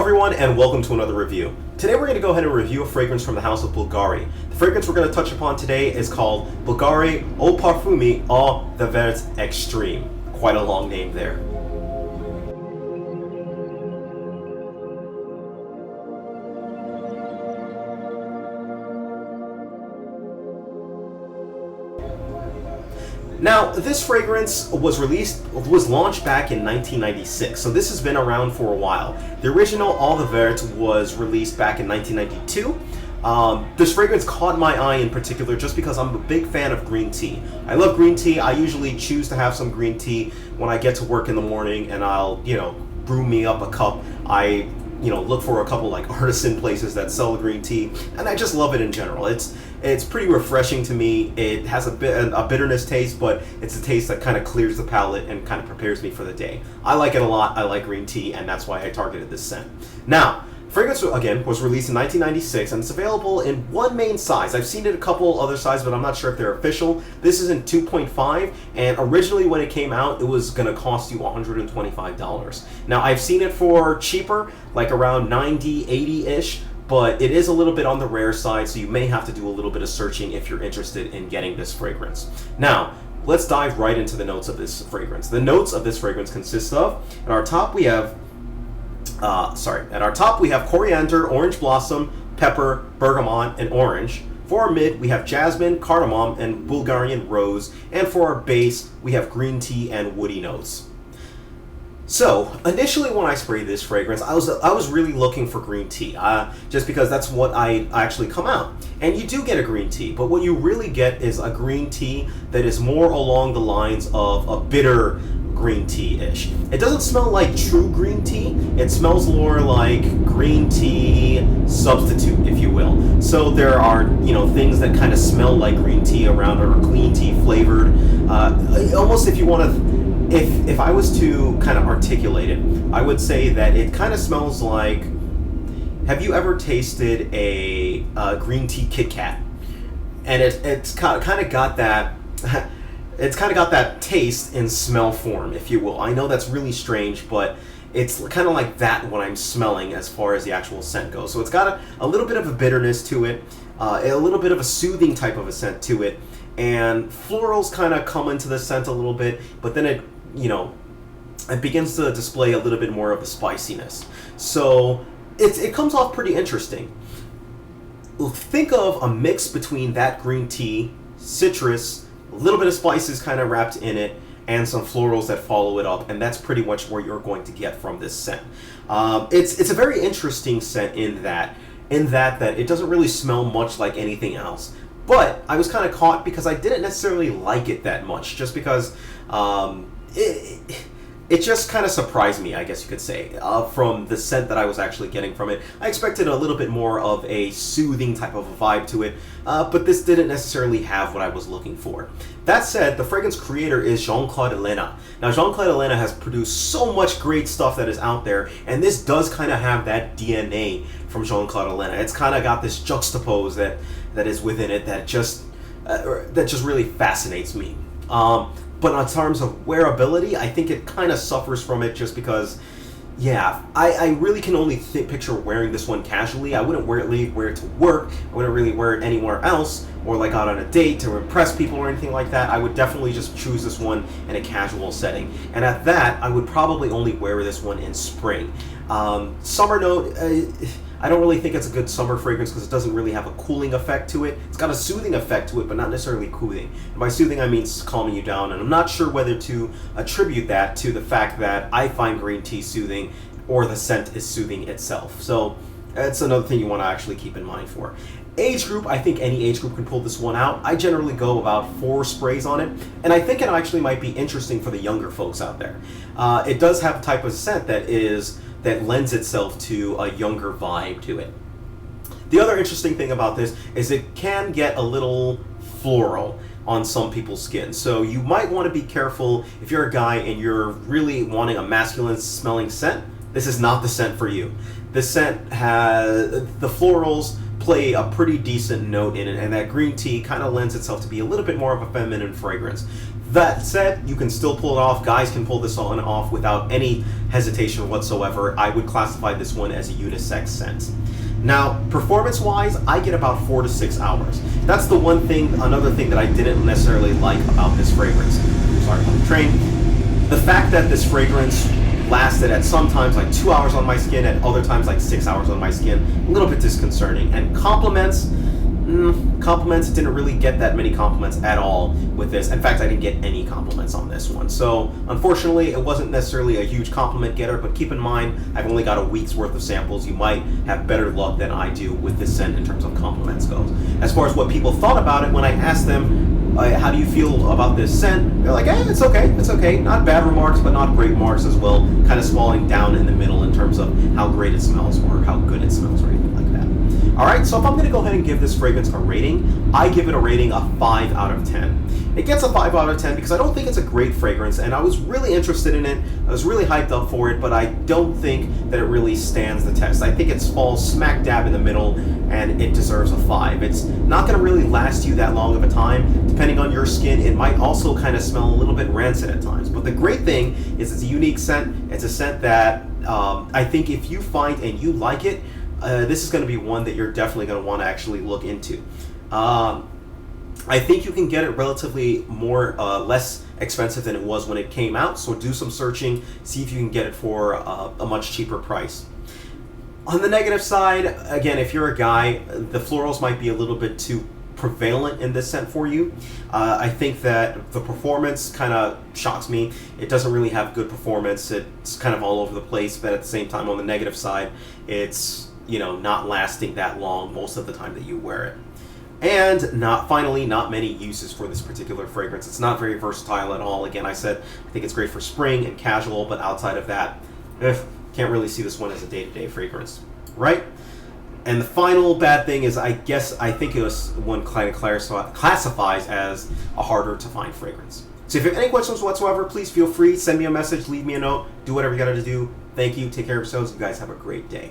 everyone, and welcome to another review. Today we're going to go ahead and review a fragrance from the house of Bvlgari. The fragrance we're going to touch upon today is called Bvlgari Eau Parfumee or the Vert Extreme. Quite a long name there. Now, this fragrance was launched back in 1996, so this has been around for a while. The original Eau de Vert was released back in 1992. This fragrance caught my eye in particular just because I'm a big fan of green tea. I love green tea. I usually choose to have some green tea when I get to work in the morning, and I'll, brew me up a cup. I look for a couple like artisan places that sell green tea, and I just love it in general. It's pretty refreshing to me. It has a bitterness taste, but it's a taste that kind of clears the palate and kind of prepares me for the day. I like it a lot. I like green tea, and that's why I targeted this scent. Now, fragrance, again, was released in 1996, and it's available in one main size. I've seen it a couple other sizes, but I'm not sure if they're official. This is in 2.5, and originally when it came out, it was going to cost you $125. Now, I've seen it for cheaper, like around 90, 80-ish, but it is a little bit on the rare side, so you may have to do a little bit of searching if you're interested in getting this fragrance. Now, let's dive right into the notes of this fragrance. The notes of this fragrance consist of, at our top we have coriander, orange blossom, pepper, bergamot, and orange. For our mid, we have jasmine, cardamom, and Bulgarian rose. And for our base, we have green tea and woody notes. So, initially when I sprayed this fragrance, I was really looking for green tea, just because that's what I actually come out. And you do get a green tea, but what you really get is a green tea that is more along the lines of a bitter green tea-ish. It doesn't smell like true green tea. It smells more like green tea substitute, if you will. So there are, things that kind of smell like green tea around or green tea flavored. Almost if you want to... If I was to kind of articulate it, I would say that it kind of smells like, have you ever tasted a green tea Kit Kat? And it's kind of got that, it's kind of got that taste in smell form, if you will. I know that's really strange, but it's kind of like that when I'm smelling as far as the actual scent goes. So it's got a little bit of a bitterness to it, a little bit of a soothing type of a scent to it, and florals kind of come into the scent a little bit, but then it begins to display a little bit more of the spiciness. So it comes off pretty interesting. Think of a mix between that green tea, citrus, a little bit of spices kind of wrapped in it, and some florals that follow it up, and that's pretty much where you're going to get from this scent. It's a very interesting scent in that it doesn't really smell much like anything else. But I was kind of caught because I didn't necessarily like it that much, just because it just kind of surprised me, I guess you could say, from the scent that I was actually getting from it. I expected a little bit more of a soothing type of a vibe to it, but this didn't necessarily have what I was looking for. That said, the fragrance creator is Jean-Claude Ellena. Now, Jean-Claude Ellena has produced so much great stuff that is out there, and this does kind of have that DNA from Jean-Claude Ellena. It's kind of got this juxtapose that is within it that just really fascinates me. But in terms of wearability, I think it kind of suffers from it just because, I really can only picture wearing this one casually. I wouldn't really wear it to work. I wouldn't really wear it anywhere else, or like out on a date to impress people or anything like that. I would definitely just choose this one in a casual setting. And at that, I would probably only wear this one in spring. Summer note, I don't really think it's a good summer fragrance because it doesn't really have a cooling effect to it. It's got a soothing effect to it, but not necessarily cooling. And by soothing, I mean calming you down, and I'm not sure whether to attribute that to the fact that I find green tea soothing or the scent is soothing itself. So that's another thing you want to actually keep in mind for. Age group, I think any age group can pull this one out. I generally go about 4 sprays on it, and I think it actually might be interesting for the younger folks out there. It does have a type of scent that lends itself to a younger vibe to it. The other interesting thing about this is it can get a little floral on some people's skin. So you might want to be careful if you're a guy and you're really wanting a masculine smelling scent. This is not the scent for you. This scent has the florals play a pretty decent note in it, and that green tea kind of lends itself to be a little bit more of a feminine fragrance. That said, you can still pull it off. Guys can pull this on off without any hesitation whatsoever. I would classify this one as a unisex scent. Now, performance-wise, I get about 4 to 6 hours. That's the one thing, another thing that I didn't necessarily like about this fragrance. Sorry about the train. The fact that this fragrance lasted at sometimes like 2 hours on my skin, at other times like 6 hours on my skin, a little bit disconcerting. And compliments didn't really get that many compliments at all with this. In fact, I didn't get any compliments on this one. So unfortunately, it wasn't necessarily a huge compliment getter, but keep in mind, I've only got a week's worth of samples. You might have better luck than I do with this scent in terms of compliments goes. As far as what people thought about it, when I asked them, how do you feel about this scent? They're like, it's okay. Not bad remarks, but not great remarks as well. Kind of falling down in the middle in terms of how great it smells or how good it smells or anything like that. Alright, so if I'm going to go ahead and give this fragrance a rating, I give it a rating of 5 out of 10. It gets a 5 out of 10 because I don't think it's a great fragrance, and I was really interested in it. I was really hyped up for it, but I don't think that it really stands the test. I think it falls smack dab in the middle, and it deserves a 5. It's not going to really last you that long of a time. Depending on your skin, it might also kind of smell a little bit rancid at times. But the great thing is it's a unique scent. It's a scent that I think if you find and you like it, this is going to be one that you're definitely going to want to actually look into. I think you can get it relatively less expensive than it was when it came out, so do some searching, see if you can get it for a much cheaper price. On the negative side, again, if you're a guy, the florals might be a little bit too prevalent in this scent for you. I think that the performance kind of shocks me. It doesn't really have good performance. It's kind of all over the place, but at the same time, on the negative side, it's not lasting that long most of the time that you wear it. And not many uses for this particular fragrance. It's not very versatile at all. Again, I said I think it's great for spring and casual, but outside of that, can't really see this one as a day-to-day fragrance, right? And the final bad thing is I think it was one kind of classifies as a harder to find fragrance. So if you have any questions whatsoever, please feel free, send me a message, leave me a note, do whatever you got to do. Thank you, take care of yourselves, you guys have a great day.